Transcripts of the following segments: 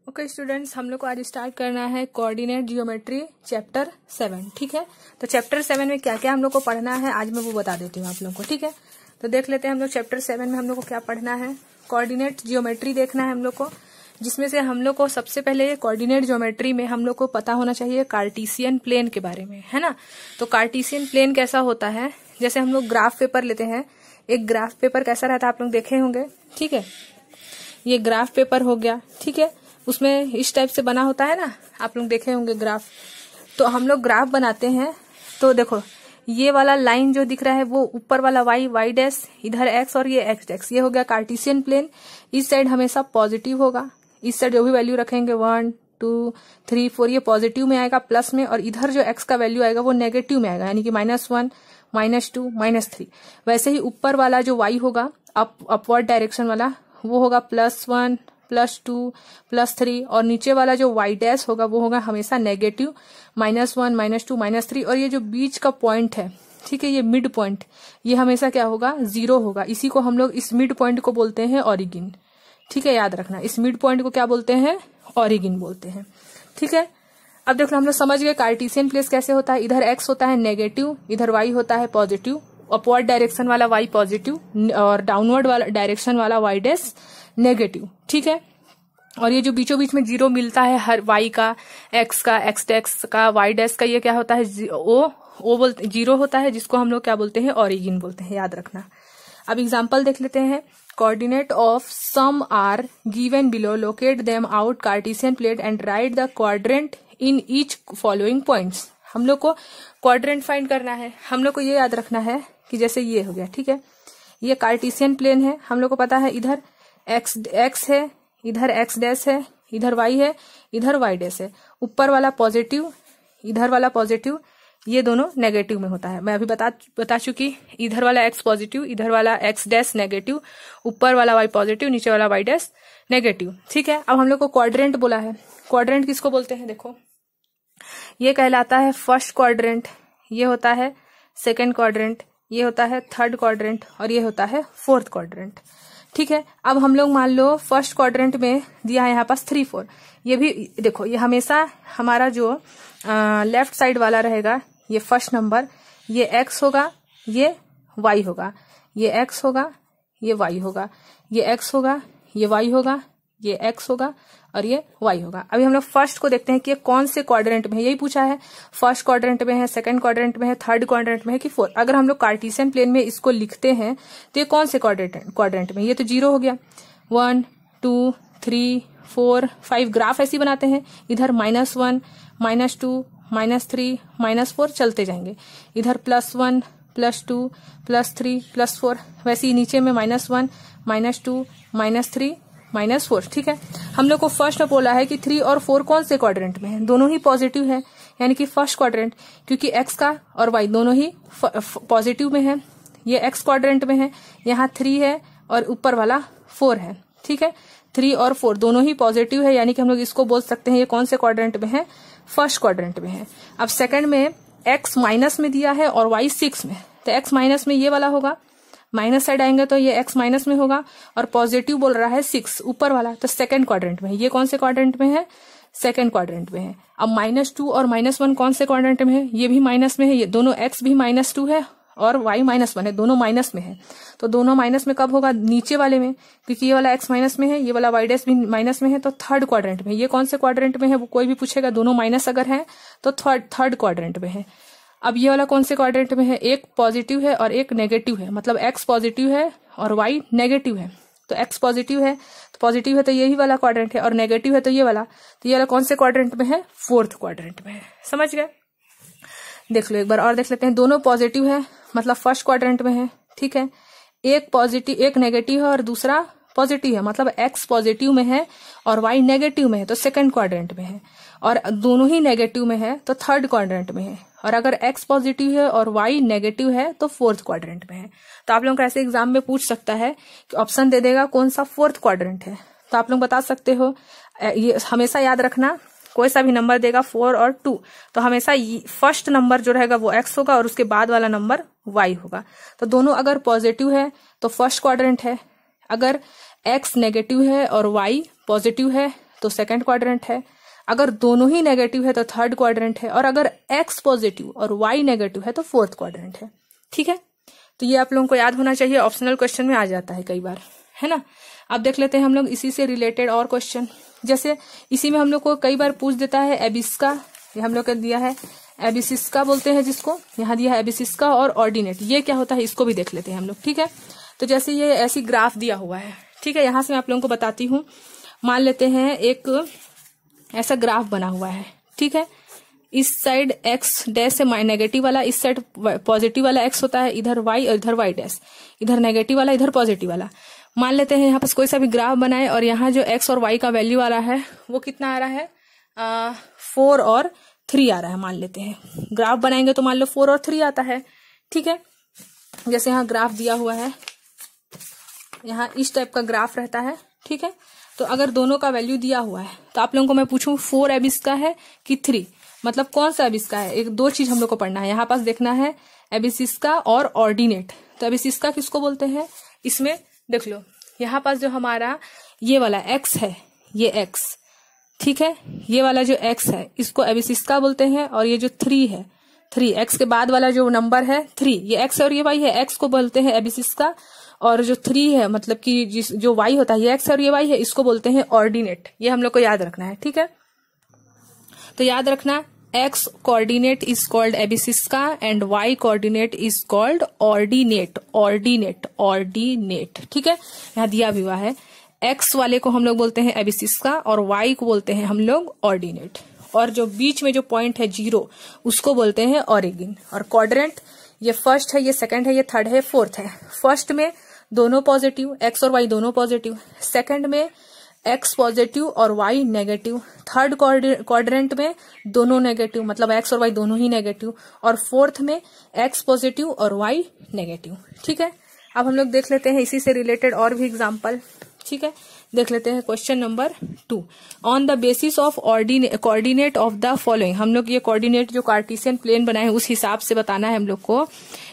Okay students, हम लोग को आज स्टार्ट करना है कोऑर्डिनेट जियोमेट्री चैप्टर 7। ठीक है, तो चैप्टर 7 में क्या क्या हम लोग को पढ़ना है आज मैं वो बता देती हूँ आप लोग को। ठीक है, तो देख लेते हैं हम लोग चैप्टर 7 में हम लोग को क्या पढ़ना है। कोऑर्डिनेट जियोमेट्री देखना है हम लोग को, जिसमें से हम लोग को सबसे पहले कोऑर्डिनेट जियोमेट्री में हम लोग को पता होना चाहिए कार्टेशियन प्लेन के बारे में, है ना। तो कार्टेशियन प्लेन कैसा होता है, जैसे हम लोग ग्राफ पेपर लेते हैं, एक ग्राफ पेपर कैसा रहता है आप लोग देखे होंगे। ठीक है, ये ग्राफ पेपर हो गया। ठीक है, उसमें इस टाइप से बना होता है ना, आप लोग देखे होंगे ग्राफ। तो हम लोग ग्राफ बनाते हैं तो देखो ये वाला लाइन जो दिख रहा है वो ऊपर वाला वाई डैश, इधर एक्स और ये एक्स, ये हो गया कार्टेशियन प्लेन। इस साइड हमेशा पॉजिटिव होगा, इस साइड जो भी वैल्यू रखेंगे 1 2 3 4 ये पॉजिटिव में आएगा प्लस में, और इधर जो एक्स का वैल्यू आएगा वो नेगेटिव में आएगा, यानी कि -1 -2 -3। वैसे ही ऊपर वाला जो वाई होगा अपवर्ड डायरेक्शन वाला वो होगा +1 +2 +3, और नीचे वाला जो वाई डैश होगा वो होगा हमेशा नेगेटिव -1 -2 -3, और ये जो बीच का पॉइंट है, ठीक है, ये मिड पॉइंट, ये हमेशा क्या होगा 0 होगा। इसी को हम लोग इस मिड पॉइंट को बोलते हैं ऑरिजिन। ठीक है, याद रखना, इस मिड पॉइंट को क्या बोलते हैं, ऑरिजिन बोलते हैं। ठीक है, अब देखो हम लोग समझ गए कार्टेशियन प्लेन कैसे होता है। इधर एक्स होता है नेगेटिव, इधर वाई होता है पॉजिटिव, अपवर्ड डायरेक्शन वाला वाई पॉजिटिव और डाउनवर्ड वाला डायरेक्शन वाला वाई डैश नेगेटिव। ठीक है, और ये जो बीचों बीच में 0 मिलता है हर वाई का, एक्स का, एक्स डैश का, वाई डैश का, ये क्या होता है ओ बोलते 0 होता है, जिसको हम लोग क्या बोलते हैं, ऑरिजिन बोलते हैं, याद रखना। अब एग्जांपल देख लेते हैं। Coordinate of some are given below, locate them out Cartesian plane and write the quadrant in each following points. हम लोग को क्वाड्रेंट फाइंड करना है। हम लोग को ये याद रखना है कि जैसे ये हो गया, ठीक है, ये कार्टेशियन प्लेन है, हम लोग को पता है इधर एक्स है, इधर एक्स डैश है, इधर वाई है, इधर वाई डैश है। ऊपर वाला पॉजिटिव, इधर वाला पॉजिटिव, ये दोनों नेगेटिव में होता है। मैं अभी बता चुकी, इधर वाला एक्स पॉजिटिव, इधर वाला एक्स डैश नेगेटिव, ऊपर वाला वाई पॉजिटिव, नीचे वाला वाई डैश नेगेटिव। ठीक है, अब हम लोग को क्वाड्रेंट बोला है। क्वाड्रेंट किसको बोलते हैं, देखो ये कहलाता है फर्स्ट क्वाड्रेंट, ये होता है सेकेंड क्वाड्रेंट, ये होता है थर्ड क्वाड्रेंट, और ये होता है फोर्थ क्वाड्रेंट। ठीक है, अब हम लोग मान लो फर्स्ट क्वाड्रेंट में दिया है यहाँ पास 3 4, ये भी देखो ये हमेशा हमारा जो लेफ्ट साइड वाला रहेगा, ये फर्स्ट नंबर, ये एक्स होगा, ये वाई होगा, ये एक्स होगा, ये वाई होगा, ये एक्स होगा, ये वाई होगा, ये एक्स होगा, और ये वाई होगा। अभी हम लोग फर्स्ट को देखते हैं कि ये कौन से क्वाड्रेंट में है, यही पूछा है, फर्स्ट क्वाड्रेंट में है, सेकंड क्वाड्रेंट में है, थर्ड क्वाड्रेंट में है कि फोर्थ। अगर हम लोग कार्टेशियन प्लेन में इसको लिखते हैं तो ये कौन से क्वाड्रेंट में, ये तो 0 हो गया। 1 2 3 4 5 ग्राफ ऐसे बनाते हैं, इधर -1 -2 -3 -4 चलते जाएंगे, इधर +1 +2 +3 +4, वैसे ही नीचे में -1 -2 -3 -4। ठीक है, हम लोग को फर्स्ट में बोला है कि 3 और 4 कौन से क्वाड्रेंट में है, दोनों ही पॉजिटिव है, यानी कि फर्स्ट क्वाड्रेंट, क्योंकि एक्स का और वाई दोनों ही पॉजिटिव में है। ये एक्स क्वाड्रेंट में है, यहाँ 3 है और ऊपर वाला 4 है। ठीक है, 3 और 4 दोनों ही पॉजिटिव है, यानी कि हम लोग इसको बोल सकते हैं ये कौन से क्वाड्रेंट में है, फर्स्ट क्वाड्रेंट में है। अब सेकंड में एक्स माइनस में दिया है और वाई 6 में, तो एक्स माइनस में ये वाला होगा, माइनस साइड आएंगे तो ये एक्स माइनस में होगा, और पॉजिटिव बोल रहा है 6 ऊपर वाला, तो सेकंड क्वाड्रेंट में है। ये कौन से क्वाड्रेंट में है, सेकंड क्वाड्रेंट में है। अब -2 और -1 कौन से क्वाड्रेंट में है, ये भी माइनस में है, ये दोनों एक्स भी -2 है और वाई -1 है, दोनों माइनस में है। तो दोनों माइनस में कब होगा, नीचे वाले में, क्योंकि ये वाला एक्स माइनस में है, ये वाला वाई डैश भी माइनस में है, तो थर्ड क्वाड्रेंट में। ये कौन से क्वाड्रेंट में है, वो कोई भी पूछेगा, दोनों माइनस अगर है तो थर्ड क्वाड्रेंट में है। अब ये वाला कौन से क्वाड्रेंट में है, एक पॉजिटिव है और एक नेगेटिव है, मतलब एक्स पॉजिटिव है और वाई नेगेटिव है। तो एक्स पॉजिटिव है, तो पॉजिटिव है तो यही वाला क्वाड्रेंट है, और नेगेटिव है तो ये वाला, तो ये वाला कौन से क्वाड्रेंट में है, फोर्थ क्वाड्रेंट में है। समझ गए, देख लो एक बार और देख लेते हैं। दोनों पॉजिटिव है, मतलब फर्स्ट क्वाड्रेंट में है। ठीक है, एक पॉजिटिव एक नेगेटिव है और दूसरा पॉजिटिव है, मतलब एक्स पॉजिटिव में है और वाई नेगेटिव में है, तो सेकंड क्वाड्रेंट में है, और दोनों ही नेगेटिव में है तो थर्ड क्वाड्रेंट में है, और अगर एक्स पॉजिटिव है और वाई नेगेटिव है तो फोर्थ क्वाड्रेंट में है। तो आप लोगों को ऐसे एग्जाम में पूछ सकता है कि ऑप्शन दे देगा कौन सा फोर्थ क्वाड्रेंट है, तो आप लोग बता सकते हो। ये हमेशा याद रखना, कोई सा भी नंबर देगा 4 और 2, तो हमेशा फर्स्ट नंबर जो रहेगा वो एक्स होगा और उसके बाद वाला नंबर वाई होगा। तो दोनों अगर पॉजिटिव है तो फर्स्ट क्वाड्रेंट है, अगर एक्स नेगेटिव है और वाई पॉजिटिव है तो सेकंड क्वाड्रेंट है, अगर दोनों ही नेगेटिव है तो थर्ड क्वाड्रेंट है, और अगर एक्स पॉजिटिव और वाई नेगेटिव है तो फोर्थ क्वाड्रेंट है। ठीक है, तो ये आप लोगों को याद होना चाहिए, ऑप्शनल क्वेश्चन में आ जाता है कई बार, है ना। अब देख लेते हैं हम लोग इसी से रिलेटेड और क्वेश्चन। जैसे इसी में हम लोग को कई बार पूछ देता है एबिस्का, ये हम लोग को दिया है एबिसिस्का बोलते हैं जिसको, यहाँ दिया है एबिसिस्का और ऑर्डिनेट, ये क्या होता है इसको भी देख लेते हैं हम लोग। ठीक है, तो जैसे ये ऐसी ग्राफ दिया हुआ है, ठीक है, यहां से मैं आप लोगों को बताती हूँ। मान लेते हैं एक ऐसा ग्राफ बना हुआ है, ठीक है, इस साइड एक्स डैश से नेगेटिव वाला, इस साइड पॉजिटिव वाला एक्स होता है, इधर वाई और इधर वाई डैश, इधर नेगेटिव वाला इधर पॉजिटिव वाला। मान लेते हैं यहाँ पर कोई सा भी ग्राफ बनाए और यहाँ जो एक्स और वाई का वैल्यू आ रहा है वो कितना आ रहा है, 4 और 3 आ रहा है। मान लेते हैं ग्राफ बनाएंगे तो मान लो 4 और 3 आता है। ठीक है, जैसे यहाँ ग्राफ दिया हुआ है, यहाँ इस टाइप का ग्राफ रहता है। ठीक है, तो अगर दोनों का वैल्यू दिया हुआ है तो आप लोगों को मैं पूछूं 4 एबिस्का है कि 3, मतलब कौन सा एबिस्का है। एक दो चीज हम लोग को पढ़ना है, यहाँ पास देखना है एबिसिस्का और ऑर्डिनेट। तो एबिसिस्का किसको बोलते हैं, इसमें देख लो यहाँ पास जो हमारा ये वाला एक्स है, ये एक्स, ठीक है, ये वाला जो एक्स है इसको एबिसिस्का बोलते हैं, और ये जो 3 है, 3 एक्स के बाद वाला जो नंबर है 3, ये एक्स और ये वाई है, एक्स को बोलते हैं एबिसिस्का, और जो 3 है मतलब कि जो वाई होता है ये एक्स और ये वाई है, इसको बोलते हैं ऑर्डिनेट। ये हम लोग को याद रखना है। ठीक है, तो याद रखना X coordinate is called abscissa and Y coordinate is called ordinate, ordinate, ordinate. ठीक है, यहाँ दिया भी हुआ है, एक्स वाले को हम लोग बोलते हैं एबिसिस्का और वाई को बोलते हैं हम लोग ऑर्डिनेट, और जो बीच में जो पॉइंट है 0 उसको बोलते हैं ऑरिजिन। और क्वाड्रेंट ये फर्स्ट है, ये सेकंड है, ये थर्ड है, फोर्थ है। फर्स्ट में दोनों पॉजिटिव, एक्स और वाई दोनों पॉजिटिव, सेकंड में एक्स पॉजिटिव और वाई नेगेटिव, थर्ड क्वाड्रेंट में दोनों नेगेटिव, मतलब एक्स और वाई दोनों ही नेगेटिव, और फोर्थ में एक्स पॉजिटिव और वाई नेगेटिव। ठीक है, अब हम लोग देख लेते हैं इसी से रिलेटेड और भी एग्जाम्पल। ठीक है, देख लेते हैं question number 2। On the basis of coordinate of the following, हम लोग ये कोऑर्डिनेट जो कार्टेशियन प्लेन बनाए उस हिसाब से बताना है हम लोग को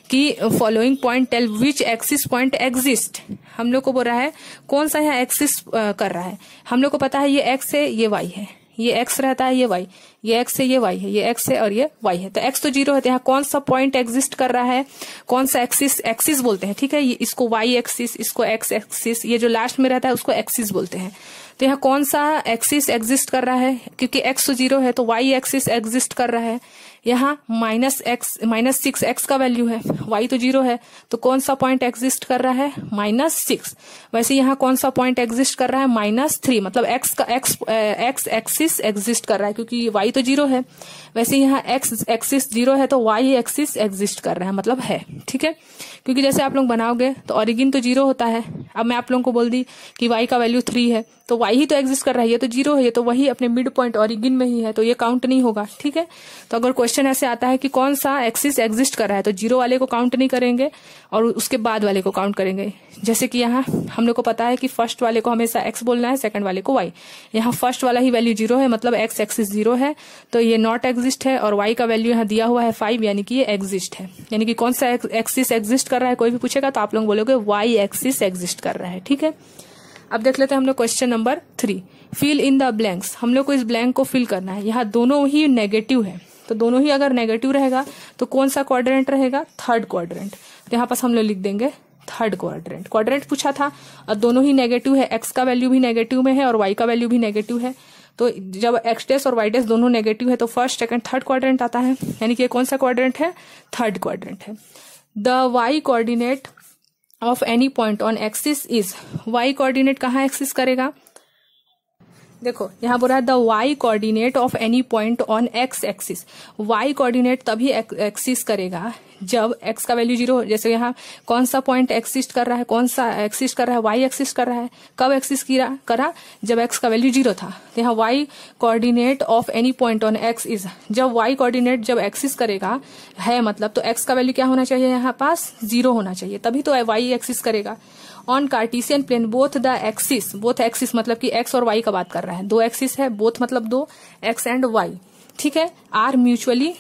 कि following point tell which axis point exist. हम लोग को बोल रहा है कौन सा यहाँ एक्सिस कर रहा है। हम लोग को पता है ये एक्स है, ये वाई है, ये एक्स रहता है, ये वाई, ये एक्स है, ये वाई है, ये एक्स है और ये वाई है। तो एक्स तो 0 है, तो यहाँ कौन सा पॉइंट एग्जिस्ट कर रहा है, कौन सा एक्सिस, एक्सिस बोलते हैं। ठीक है, ये इसको वाई एक्सिस, इसको एक्स एक्सिस, ये जो लास्ट में रहता है उसको एक्सिस बोलते हैं। तो यहाँ कौन सा एक्सिस एग्जिस्ट कर रहा है, क्योंकि एक्स तो 0 है तो वाई एक्सिस एग्जिस्ट कर रहा है। यहाँ -6 का वैल्यू है, y तो 0 है, तो कौन सा पॉइंट एग्जिस्ट कर रहा है, -6। वैसे यहाँ कौन सा पॉइंट एग्जिस्ट कर रहा है, -3, मतलब x एक्सिस एग्जिस्ट कर रहा है, क्योंकि y तो 0 है। वैसे यहाँ x एक्सिस 0 है तो y एक्सिस एग्जिस्ट कर रहा है, मतलब है। ठीक है, क्योंकि जैसे आप लोग बनाओगे तो ऑरिजिन तो 0 होता है। अब मैं आप लोगों को बोल दी कि y का वैल्यू 3 है तो y ही तो एग्जिस्ट कर रहा है, ये तो 0 है, ये तो वही अपने मिड पॉइंट ऑरिजिन में ही है, तो ये काउंट नहीं होगा। ठीक है, तो अगर क्वेश्चन ऐसे आता है कि कौन सा एक्सिस एग्जिस्ट कर रहा है तो 0 वाले को काउंट नहीं करेंगे और उसके बाद वाले को काउंट करेंगे। जैसे कि यहाँ हम लोग को पता है कि फर्स्ट वाले को हमेशा x बोलना है, सेकंड वाले को y। यहाँ फर्स्ट वाला ही वैल्यू 0 है, मतलब x एक्सिस 0 है, तो ये नॉट एग्जिस्ट है, और y का वैल्यू यहाँ दिया हुआ है 5, यानी कि ये एग्जिस्ट है। यानी कि कौन सा एक्सिस एग्जिस्ट कर रहा है, कोई भी पूछेगा तो आप लोग बोलोगे y एक्सिस एग्जिस्ट कर रहा है। ठीक है, अब देख लेते हैं हम लोग question number 3। Fill in the blanks, हम लोग को इस ब्लैंक को फिल करना है। यहाँ दोनों ही नेगेटिव है, तो दोनों ही अगर नेगेटिव रहेगा तो कौन सा क्वाड्रेंट रहेगा, थर्ड क्वाड्रेंट। तो यहाँ पास हम लोग लिख देंगे थर्ड क्वाड्रेंट। क्वाड्रेंट पूछा था और दोनों ही नेगेटिव है, एक्स का वैल्यू भी नेगेटिव में है और वाई का वैल्यू भी नेगेटिव है। तो जब एक्स डैश और वाई डैश दोनों नेगेटिव है तो फर्स्ट सेकंड थर्ड क्वाड्रेंट आता है, यानी कि कौन सा क्वाड्रेंट है, थर्ड क्वाड्रेंट है। The Y coordinate of any point on axis is, Y coordinate कहाँ एक्सिस करेगा, देखो यहाँ बोल रहा है the Y coordinate of any point on X axis. Y coordinate तभी एक्सिस करेगा जब एक्स का वैल्यू 0 हो। जैसे यहाँ कौन सा पॉइंट एक्सिस्ट कर रहा है, कौन सा एक्सिस्ट कर रहा है, वाई एक्सिस्ट कर रहा है। कब एक्सिस्ट करा, जब एक्स का वैल्यू 0 था। तो यहाँ Y coordinate of any point on X is, जब वाई कोऑर्डिनेट जब एक्सिस्ट करेगा है, मतलब तो एक्स का वैल्यू क्या होना चाहिए, यहाँ पास 0 होना चाहिए, तभी तो वाई एक्सिस्ट करेगा। On Cartesian plane both the axis, both axis मतलब कि एक्स और वाई का बात कर रहा है, दो एक्सिस है, बोथ मतलब दो, एक्स एंड वाई। ठीक है, आर म्यूचुअली,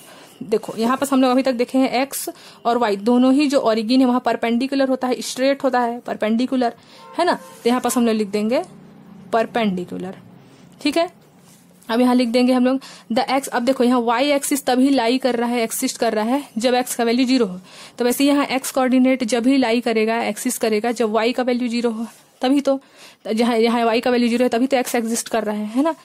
देखो यहाँ पर हम लोग अभी तक देखे हैं एक्स और वाई दोनों ही जो ओरिजिन है वहां परपेंडिकुलर होता है, स्ट्रेट होता है, परपेंडिकुलर है ना। तो यहाँ पर हम लोग लिख देंगे परपेंडिकुलर। ठीक है। अब यहाँ लिख देंगे हम लोग द एक्स। अब देखो यहाँ वाई एक्सिस तभी लाई कर रहा है, एक्सिस्ट कर रहा है जब एक्स का वैल्यू 0 हो। तो वैसे यहाँ एक्स कोऑर्डिनेट जब ही लाई करेगा, एक्सिस्ट करेगा जब वाई का वैल्यू 0 हो, तभी तो जहाँ यहाँ वाई का वैल्यू 0 है तभी तो एक्स एग्जिस्ट कर रहा है ना।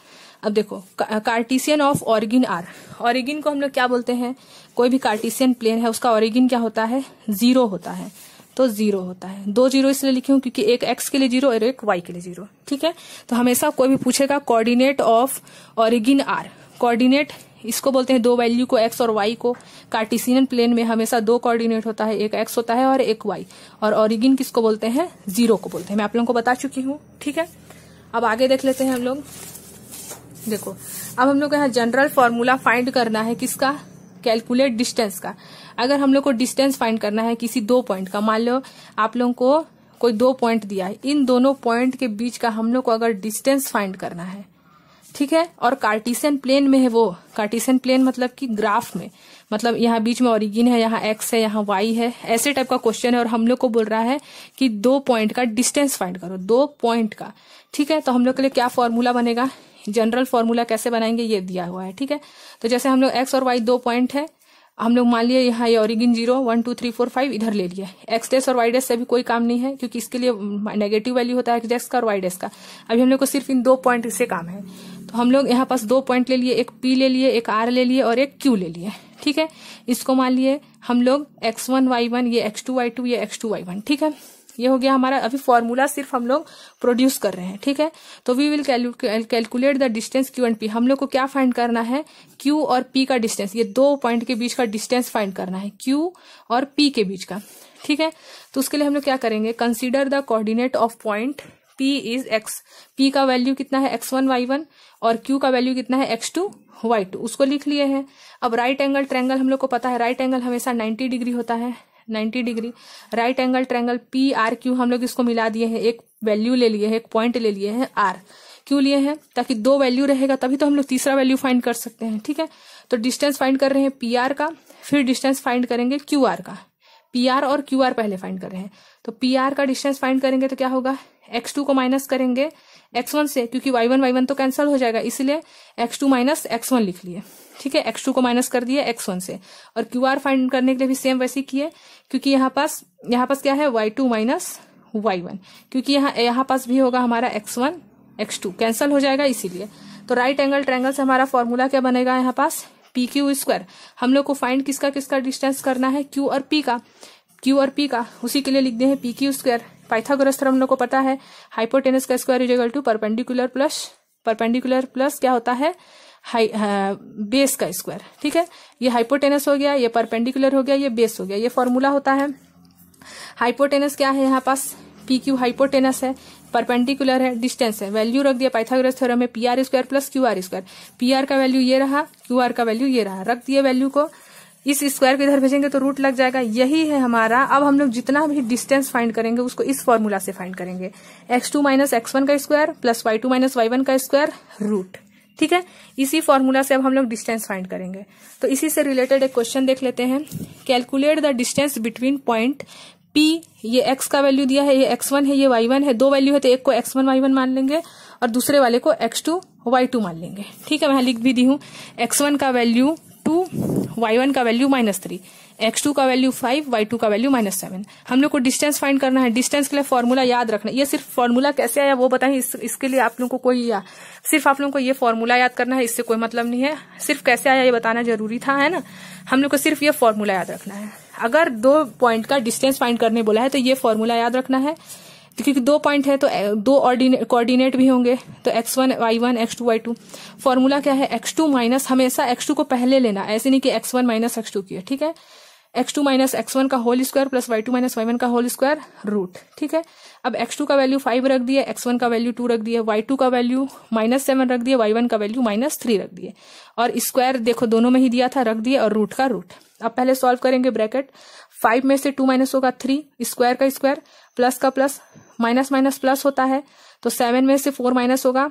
अब देखो Cartesian of origin are. Origin को हम लोग क्या बोलते हैं, कोई भी कार्टेशियन प्लेन है उसका ऑरिजिन क्या होता है, 0 होता है। तो 0 होता है, 2 0 इसलिए लिखी हूं क्योंकि एक x के लिए 0 और एक y के लिए 0। ठीक है। तो हमेशा कोई भी पूछेगा coordinate of origin are, coordinate इसको बोलते हैं दो वैल्यू को x और y को। कार्टेशियन प्लेन में हमेशा दो कोऑर्डिनेट होता है, एक x होता है और एक y। और ऑरिजिन किसको बोलते हैं, 0 को बोलते हैं। मैं आप लोगों को बता चुकी हूँ। ठीक है। अब आगे देख लेते हैं हम लोग। देखो अब हम लोग को यहाँ जनरल फॉर्मूला फाइंड करना है किसका, कैलकुलेट डिस्टेंस का। अगर हम लोग को डिस्टेंस फाइंड करना है किसी दो पॉइंट का, मान लो आप लोगों को कोई दो पॉइंट दिया है, इन दोनों पॉइंट के बीच का हम लोग को अगर डिस्टेंस फाइंड करना है, ठीक है, और कार्टेशियन प्लेन में है वो, कार्टेशियन प्लेन मतलब कि ग्राफ में, मतलब यहाँ बीच में ओरिजिन है, यहाँ एक्स है, यहाँ वाई है, ऐसे टाइप का क्वेश्चन है। और हम लोग को बोल रहा है कि दो पॉइंट का डिस्टेंस फाइंड करो, दो पॉइंट का। ठीक है। तो हम लोग के लिए क्या फॉर्मूला बनेगा, जनरल फॉर्मूला कैसे बनाएंगे ये दिया हुआ है। ठीक है। तो जैसे हम लोग एक्स और वाई दो पॉइंट है, हम लोग मान लिए यहाँ ये ओरिजिन 0 1 2 3 4 5 इधर ले लिया। एक्स डेस और वाई डेस से भी कोई काम नहीं है क्योंकि इसके लिए नेगेटिव वैल्यू होता है एक्स डेस का और वाई डेस का। अभी हम लोग को सिर्फ इन दो पॉइंट से काम है। तो हम लोग यहाँ पास दो पॉइंट ले लिए, एक पी ले लिए, एक आर ले लिए और एक क्यू ले लिए। ठीक है। इसको मान लिए हम लोग x1 y1, ये x2 y2, ये x2 y1। ठीक है। ये हो गया हमारा। अभी फॉर्मूला सिर्फ हम लोग प्रोड्यूस कर रहे हैं। ठीक है। तो we will calculate the distance Q and P. हम लोग को क्या फाइंड करना है, क्यू और पी का डिस्टेंस, ये दो पॉइंट के बीच का डिस्टेंस फाइंड करना है, क्यू और पी के बीच का। ठीक है। तो उसके लिए हम लोग क्या करेंगे, consider the coordinate of point P is x. P का वैल्यू कितना है x1 y1 और क्यू का वैल्यू कितना है x2 y2, उसको लिख लिए हैं। अब राइट एंगल ट्रायंगल हम लोग को पता है, राइट एंगल हमेशा 90 डिग्री होता है, 90 degree. Right angle triangle P R Q हम लोग इसको मिला दिए हैं, एक वैल्यू ले लिए हैं, एक पॉइंट ले लिए हैं आर। क्यों लिए हैं, ताकि दो वैल्यू रहेगा तभी तो हम लोग तीसरा वैल्यू फाइंड कर सकते हैं। ठीक है। तो डिस्टेंस फाइंड कर रहे हैं पी आर का, फिर डिस्टेंस फाइंड करेंगे क्यू आर का। पी आर और क्यू आर पहले फाइंड कर रहे हैं। तो पी आर का डिस्टेंस फाइंड करेंगे तो क्या होगा, x2 को माइनस करेंगे x1 से, क्योंकि y1 तो कैंसिल हो जाएगा, इसलिए x2 माइनस x1 लिख लिए। ठीक है। x2 को माइनस कर दिए x1 से। और QR फाइंड करने के लिए भी सेम वैसे किए, क्योंकि यहाँ पास क्या है y2 माइनस y1, क्योंकि यहाँ पास भी होगा हमारा x1 x2 कैंसिल हो जाएगा इसीलिए। तो राइट एंगल ट्रायंगल से हमारा फॉर्मूला क्या बनेगा, यहाँ पास पी क्यू स्क्वायर। हम लोग को फाइंड किसका डिस्टेंस करना है, क्यू और पी का, क्यू और पी का, उसी के लिए लिख दे हैं P Q square. Pythagoras theorem हम लोग को पता है, हाइपोटेनस का square is equal to perpendicular plus क्या होता है, बेस का स्क्वायर। ठीक है। ये हाइपोटेनस हो गया, ये परपेंडिकुलर हो गया, ये बेस हो गया, ये फॉर्मूला होता है। हाइपोटेनस क्या है, यहाँ पास पी क्यू हाइपोटेनस है, परपेंडिकुलर है, डिस्टेंस है, वैल्यू रख दिया पाइथागोरस थ्योरम में P R square plus Q R square. P R का वैल्यू ये रहा, क्यू आर का वैल्यू ये रहा, रख दिए वैल्यू को। इस स्क्वायर को इधर भेजेंगे तो रूट लग जाएगा, यही है हमारा। अब हम लोग जितना भी डिस्टेंस फाइंड करेंगे उसको इस फॉर्मूला से फाइंड करेंगे, x2 माइनस x1 का square plus y2 minus y1 का स्क्वायर रूट। ठीक है। इसी फॉर्मूला से अब हम लोग डिस्टेंस फाइंड करेंगे। तो इसी से रिलेटेड एक क्वेश्चन देख लेते हैं। Calculate the distance between point P, ये x का वैल्यू दिया है, ये x1 है, ये y1 है, दो वैल्यू है तो एक को x1 y1 मान लेंगे और दूसरे वाले को x2 y2 मान लेंगे। ठीक है। मैं लिख भी दी हूँ, x1 का वैल्यू 2, y1 का वैल्यू -3, x2 का वैल्यू 5, y2 का वैल्यू -7। हम लोग को डिस्टेंस फाइंड करना है। डिस्टेंस के लिए फॉर्मूला याद रखना। ये सिर्फ फॉर्मूला कैसे आया वो बताएं, इसके लिए आप लोगों को सिर्फ आप लोगों को ये फॉर्मूला याद करना है, इससे कोई मतलब नहीं है। सिर्फ कैसे आया ये बताना जरूरी था, है ना। हम लोग को सिर्फ ये फॉर्मूला याद रखना है। अगर दो पॉइंट का डिस्टेंस फाइंड करने बोला है तो ये फॉर्मूला याद रखना है, क्योंकि दो पॉइंट है तो दो कोऑर्डिनेट भी होंगे, तो x1 y1 x2 y2। Formula क्या है, x2 माइनस, हमेशा x2 को पहले लेना, ऐसे नहीं कि x1 माइनस x2 किया। ठीक है। x2 माइनस x1 का whole square plus y2 minus y1 का होल स्क्वायर रूट। ठीक है। अब x2 का वैल्यू 5 रख दिए, x1 का वैल्यू 2 रख दिए, y2 का वैल्यू -7 रख दिए, y1 का वैल्यू -3 रख दिए। और स्क्वायर देखो दोनों में ही दिया था, रख दिए, और रूट का रूट। अब पहले सॉल्व करेंगे। ब्रैकेट 5 में से 2 माइनस होगा 3, स्क्वायर का स्क्वायर, प्लस का प्लस, माइनस माइनस प्लस होता है, तो 7 में से 4 माइनस होगा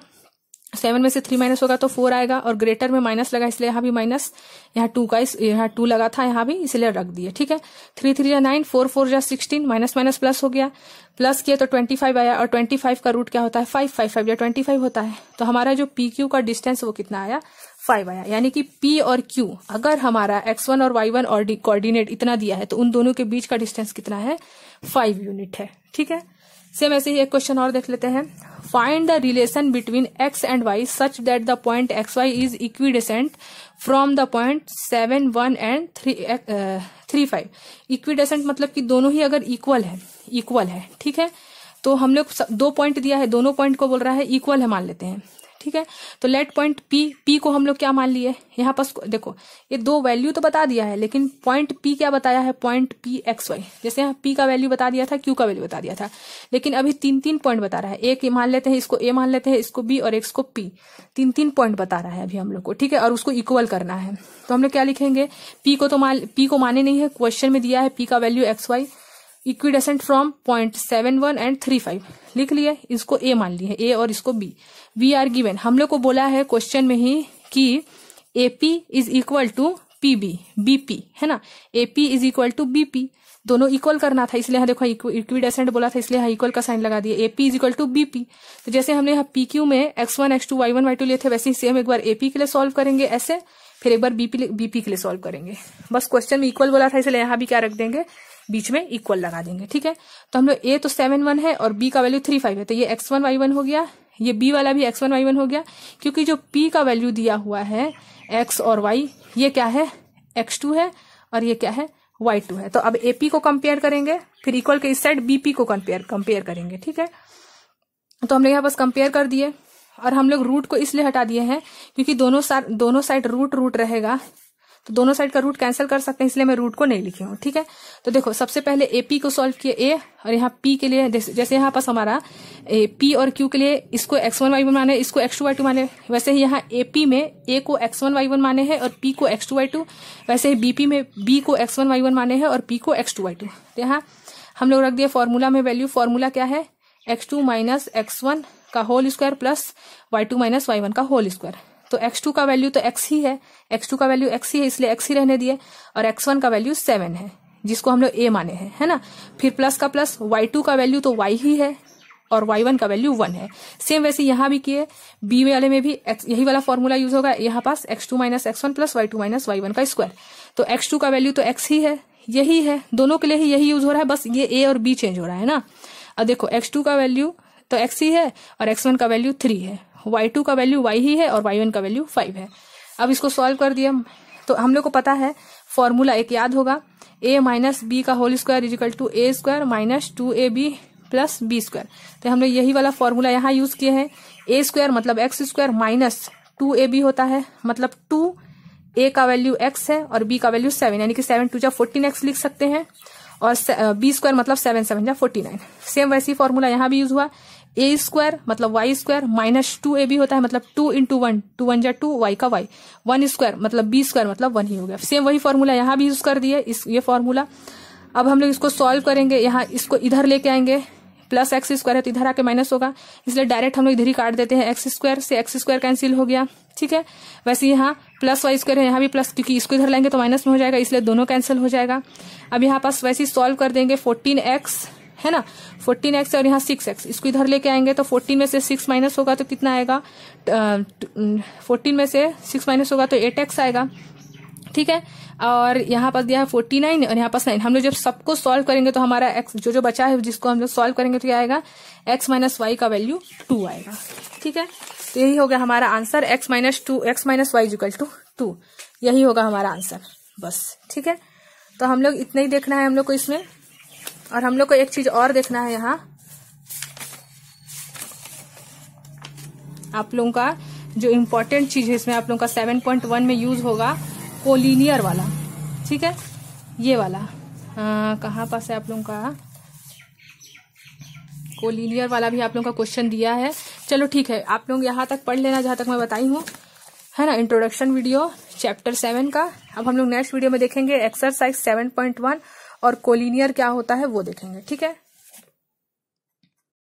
7 में से 3 माइनस होगा तो 4 आएगा, और ग्रेटर में माइनस लगा इसलिए यहाँ भी माइनस, यहाँ 2 लगा था यहाँ भी इसलिए रख दिए। ठीक है, 3 3 जा 9, 4 4 जा 16, माइनस माइनस प्लस हो गया, प्लस किया तो 25 आया, और 25 का रूट क्या होता है 5, 5 5 या 25 होता है। तो हमारा जो पी क्यू का डिस्टेंस वो कितना आया 5 आया। यानी कि पी और क्यू अगर हमारा x1 और y1 और कोऑर्डिनेट इतना दिया है तो उन दोनों के बीच का डिस्टेंस कितना है 5 यूनिट है। ठीक है, सेम ऐसे ही एक क्वेश्चन और देख लेते हैं। Find the relation between x and y such that the point xy is equidistant from the point 7 1 and 3 5। Equidistant मतलब कि दोनों ही अगर इक्वल है। ठीक है, तो हम लोग 2 पॉइंट दिया है, दोनों पॉइंट को बोल रहा है इक्वल है मान लेते हैं। ठीक है, तो लेट पॉइंट पी को हम लोग क्या मान लिए, यहाँ पास देखो ये 2 वैल्यू तो बता दिया है, लेकिन पॉइंट पी क्या बताया है, पॉइंट पी एक्स वाई। जैसे यहाँ पी का वैल्यू बता दिया था, क्यू का वैल्यू बता दिया था, लेकिन अभी 3 पॉइंट बता रहा है। एक मान लेते हैं इसको ए मान लेते हैं, इसको बी और इसको पी। 3 पॉइंट बता रहा है अभी हम लोग को। ठीक है, और उसको इक्वल करना है तो हम लोग क्या लिखेंगे, पी को माने नहीं है, क्वेश्चन में दिया है पी का value X Y equidistant from point 7 1 and 3 5 लिख लिए, इसको ए मान लिए ए और इसको बी। वी आर गिवन, हम लोग को बोला है क्वेश्चन में ही कि AP is equal to PB, BP है ना, AP is equal to BP, दोनों इक्वल करना था इसलिए यहाँ देखो इक्विडेसेंट बोला था इसलिए यहाँ इक्वल का साइन लगा दिया, AP is equal to BP. तो जैसे हमने यहाँ पीक्यू में x1 x2 y1 y2 लिए थे, वैसे ही सेम एक बार एपी के लिए सॉल्व करेंगे ऐसे, फिर एक बार बीपी के लिए सॉल्व करेंगे। बस क्वेश्चन में इक्वल बोला था इसलिए यहाँ भी क्या रख देंगे, बीच में इक्वल लगा देंगे। ठीक है, तो हम लोग ए तो 7 1 है और बी का वैल्यू 3 5 है, तो ये x1 y1 हो गया, ये बी वाला भी x1 y1 हो गया, क्योंकि जो p का वैल्यू दिया हुआ है x और y ये क्या है x2 है और ये क्या है y2 है। तो अब AP को कंपेयर करेंगे, फिर इक्वल के इस साइड BP को कंपेयर करेंगे। ठीक है, तो हमने यहाँ बस कंपेयर कर दिए, और हम लोग रूट को इसलिए हटा दिए हैं क्योंकि दोनों साइड रूट रहेगा, तो दोनों साइड का रूट कैंसिल कर सकते हैं, इसलिए मैं रूट को नहीं लिखी हूँ। ठीक है, तो देखो सबसे पहले एपी को सॉल्व किए ए, और यहाँ पी के लिए जैसे यहाँ पास हमारा पी और क्यू के लिए इसको x1 y1 माने, इसको x2 y2 माने, वैसे ही यहाँ एपी में ए को x1 y1 माने हैं और पी को x2 y2, वैसे ही बीपी में बी को x1 y1 माने हैं और पी को x2 y2। तो यहाँ हम लोग रख दिए फॉर्मूला में वैल्यू, फॉर्मूला क्या है x2 माइनस x1 का whole square plus y2 minus y1 का होल स्क्वायर। तो x2 का वैल्यू तो x ही है, x2 का वैल्यू x ही है इसलिए x ही रहने दिए, और x1 का वैल्यू 7 है जिसको हम लोग a माने हैं, है ना। फिर प्लस का प्लस, y2 का वैल्यू तो y ही है और y1 का वैल्यू 1 है। सेम वैसे यहाँ भी किए, b वाले में भी यही वाला फॉर्मूला यूज होगा, यहाँ पास x2 minus x1 plus y2 minus y1 का स्क्वायर। तो x2 का वैल्यू तो x ही है, यही है, दोनों के लिए ही यही यूज हो रहा है, बस ये a और b चेंज हो रहा है ना। अब देखो x2 का वैल्यू तो x ही है और x1 का वैल्यू 3 है, y2 का वैल्यू y ही है और y1 का वैल्यू 5 है। अब इसको सॉल्व कर दिया तो हम लोग को पता है फॉर्मूला एक याद होगा, a माइनस बी का whole square is equal to a square minus 2ab plus B square. तो हम लोग यही वाला फॉर्मूला यहाँ यूज किए हैं, a स्क्वायर मतलब x स्क्वायर माइनस 2ab होता है, मतलब 2a का वैल्यू x है और b का वैल्यू 7, यानी कि 7 2 14x लिख सकते हैं, और बी स्क्वायर मतलब 7 7 49। सेम वैसी फॉर्मूला यहाँ भी यूज हुआ, ए स्क्वायर मतलब वाई स्क्वायर माइनस 2ab होता है, मतलब 2 इंटू 1, 2 1 जा 2, वाई का वाई, 1 स्क्वायर मतलब बी स्क्वायर मतलब 1 ही हो गया। सेम वही फॉर्मूला यहाँ भी यूज कर दिए ये फॉर्मूला। अब हम लोग इसको सॉल्व करेंगे, यहाँ इसको इधर लेके आएंगे, प्लस एक्स स्क्वायर है तो इधर आके माइनस होगा, इसलिए डायरेक्ट हम लोग इधर ही काट देते हैं, एक्स स्क्वायर से एक्स स्क्वायर कैंसिल हो गया। ठीक है, वैसे यहाँ प्लस वाई स्क्वायर है, यहाँ भी प्लस, क्योंकि इसको इधर लाएंगे तो माइनस में हो जाएगा, इसलिए दोनों कैंसिल हो जाएगा। अब यहाँ पास वैसे ही सॉल्व कर देंगे, 14x है ना, 14x और यहाँ 6x, इसको इधर लेके आएंगे तो 14 में से 6 माइनस होगा तो कितना आएगा, 14 में से 6 माइनस होगा तो 8x आएगा। ठीक है, और यहाँ पास दिया है 49 और यहाँ पास 9। हम लोग जब सबको सॉल्व करेंगे तो हमारा x जो बचा है जिसको हम लोग सॉल्व करेंगे तो क्या आएगा, x माइनस वाई का वैल्यू 2 आएगा। ठीक है, तो यही हो गया हमारा answer, x minus Y equal to 2, यही होगा हमारा आंसर बस। ठीक है, तो हम लोग इतना ही देखना है हम लोग को इसमें, और हम लोग को एक चीज और देखना है, यहाँ आप लोगों का जो इम्पोर्टेंट चीज है इसमें आप लोगों का 7.1 में यूज होगा कोलिनियर वाला। ठीक है, ये वाला कहाँ पास है आप लोगों का, कोलिनियर वाला भी आप लोगों का क्वेश्चन दिया है। चलो ठीक है, आप लोग यहाँ तक पढ़ लेना जहां तक मैं बताई हूँ, है ना, इंट्रोडक्शन वीडियो चैप्टर 7 का। अब हम लोग नेक्स्ट वीडियो में देखेंगे एक्सरसाइज 7.1 और कोलिनियर क्या होता है वो देखेंगे। ठीक है।